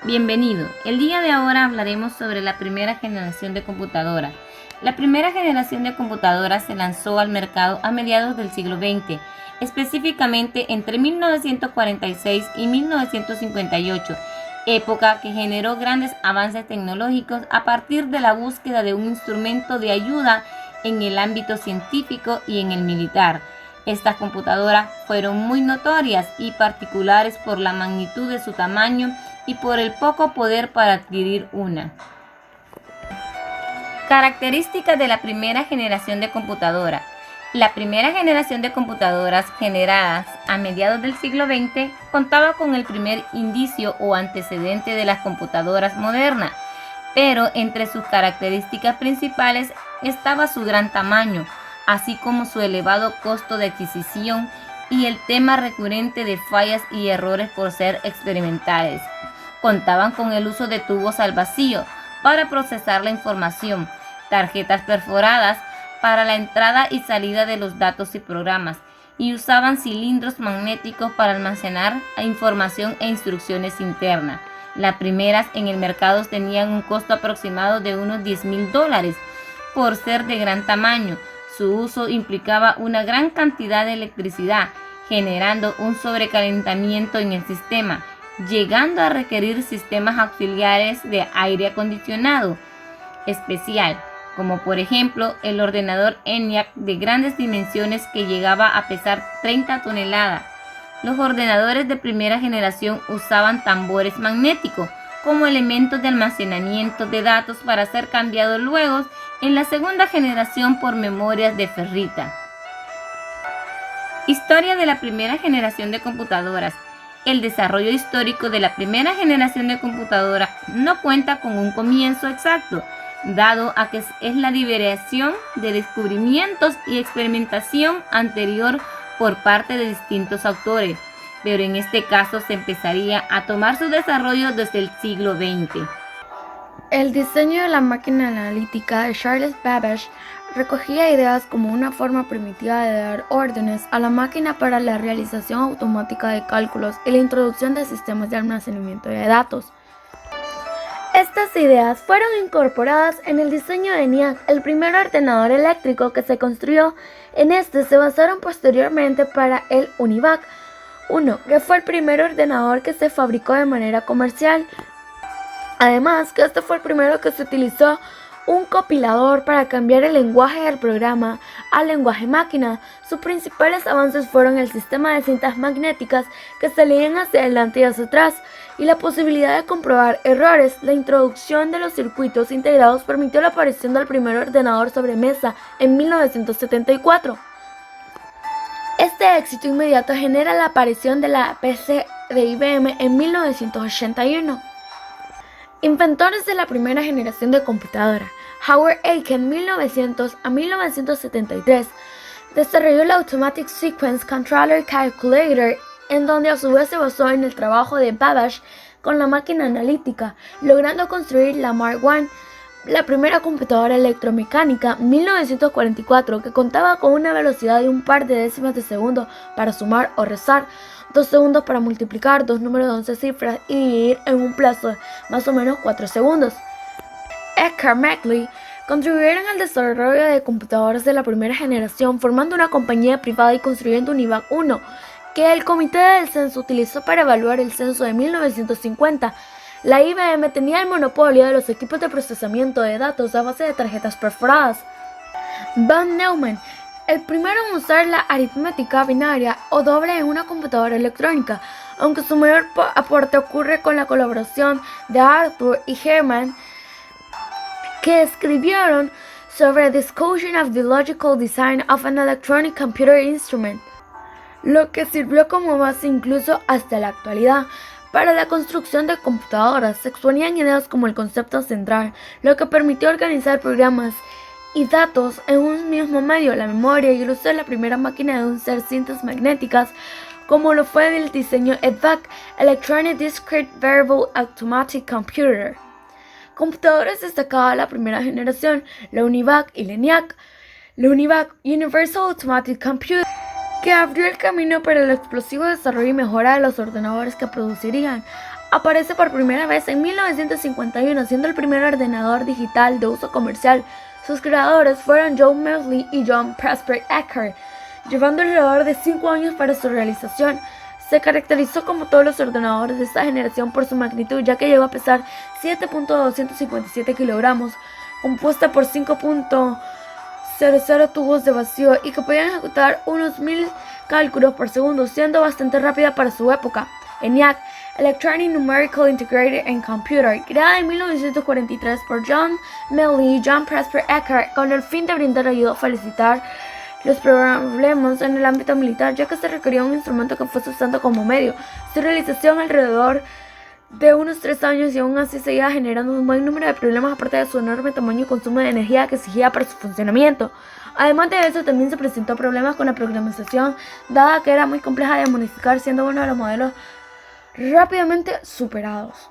Bienvenido. El día de ahora hablaremos sobre la primera generación de computadoras. La primera generación de computadoras se lanzó al mercado a mediados del siglo XX, específicamente entre 1946 y 1958, época que generó grandes avances tecnológicos a partir de la búsqueda de un instrumento de ayuda en el ámbito científico y en el militar. Estas computadoras fueron muy notorias y particulares por la magnitud de su tamaño y por el poco poder para adquirir una. Características de la primera generación de computadoras. La primera generación de computadoras generadas a mediados del siglo XX contaba con el primer indicio o antecedente de las computadoras modernas, pero entre sus características principales estaba su gran tamaño, así como su elevado costo de adquisición y el tema recurrente de fallas y errores por ser experimentales. Contaban con el uso de tubos al vacío para procesar la información, tarjetas perforadas para la entrada y salida de los datos y programas, y usaban cilindros magnéticos para almacenar información e instrucciones internas. Las primeras en el mercado tenían un costo aproximado de unos $10,000 por ser de gran tamaño. Su uso implicaba una gran cantidad de electricidad, generando un sobrecalentamiento en el sistema, llegando a requerir sistemas auxiliares de aire acondicionado especial, como por ejemplo el ordenador ENIAC de grandes dimensiones que llegaba a pesar 30 toneladas. Los ordenadores de primera generación usaban tambores magnéticos como elementos de almacenamiento de datos para ser cambiados luego en la segunda generación por memorias de ferrita. Historia de la primera generación de computadoras. El desarrollo histórico de la primera generación de computadoras no cuenta con un comienzo exacto, dado a que es la divariación de descubrimientos y experimentación anterior por parte de distintos autores, pero en este caso se empezaría a tomar su desarrollo desde el siglo XX. El diseño de la máquina analítica de Charles Babbage recogía ideas como una forma primitiva de dar órdenes a la máquina para la realización automática de cálculos y la introducción de sistemas de almacenamiento de datos. Estas ideas fueron incorporadas en el diseño de ENIAC, el primer ordenador eléctrico que se construyó. En este se basaron posteriormente para el UNIVAC 1, que fue el primer ordenador que se fabricó de manera comercial. Además, que este fue el primero que se utilizó un compilador para cambiar el lenguaje del programa al lenguaje máquina. Sus principales avances fueron el sistema de cintas magnéticas que se leían hacia adelante y hacia atrás, y la posibilidad de comprobar errores. La introducción de los circuitos integrados permitió la aparición del primer ordenador sobre mesa en 1974. Este éxito inmediato genera la aparición de la PC de IBM en 1981. Inventores de la primera generación de computadora. Howard Aiken, 1900 a 1973, desarrolló el Automatic Sequence Controller Calculator, en donde a su vez se basó en el trabajo de Babbage con la máquina analítica, logrando construir la Mark I, la primera computadora electromecánica, 1944, que contaba con una velocidad de un par de décimas de segundo para sumar o restar, 2 segundos para multiplicar dos números de 11 cifras y dividir en un plazo de más o menos 4 segundos. Edgar Mackley contribuyeron al desarrollo de computadoras de la primera generación, formando una compañía privada y construyendo UNIVAC 1, que el Comité del Censo utilizó para evaluar el censo de 1950. La IBM tenía el monopolio de los equipos de procesamiento de datos a base de tarjetas perforadas. Von Neumann, el primero en usar la aritmética binaria o doble en una computadora electrónica, aunque su mayor aporte ocurre con la colaboración de Arthur y Herman, que escribieron sobre Discussion of the Logical Design of an Electronic Computer Instrument, lo que sirvió como base incluso hasta la actualidad. Para la construcción de computadoras se exponían ideas como el concepto central, lo que permitió organizar programas y datos en un mismo medio, la memoria, y el uso de la primera máquina de usar cintas magnéticas, como lo fue el diseño EDVAC, Electronic Discrete Variable Automatic Computer. Computadoras destacadas de la primera generación, la UNIVAC y la ENIAC. La UNIVAC, Universal Automatic Computer, que abrió el camino para el explosivo desarrollo y mejora de los ordenadores que producirían aparece por primera vez en 1951, siendo el primer ordenador digital de uso comercial. Sus creadores fueron John Mauldin y John Presper Eckert, llevando alrededor de 5 años para su realización. Se caracterizó como todos los ordenadores de esta generación por su magnitud, ya que llegó a pesar 7.257 kilogramos, compuesta por 5.00 tubos de vacío y que podían ejecutar unos 1000 cálculos por segundo, siendo bastante rápida para su época. ENIAC, Electronic Numerical Integrated and Computer, creada en 1943 por John Mauldin y John Presper Eckert con el fin de brindar ayuda a facilitar los problemas en el ámbito militar, ya que se requería un instrumento que fuese usado como medio. Su realización alrededor de unos 3 años y aún así seguía generando un buen número de problemas aparte de su enorme tamaño y consumo de energía que exigía para su funcionamiento. Además de eso, también se presentó problemas con la programación, dada que era muy compleja de modificar, siendo uno de los modelos rápidamente superados.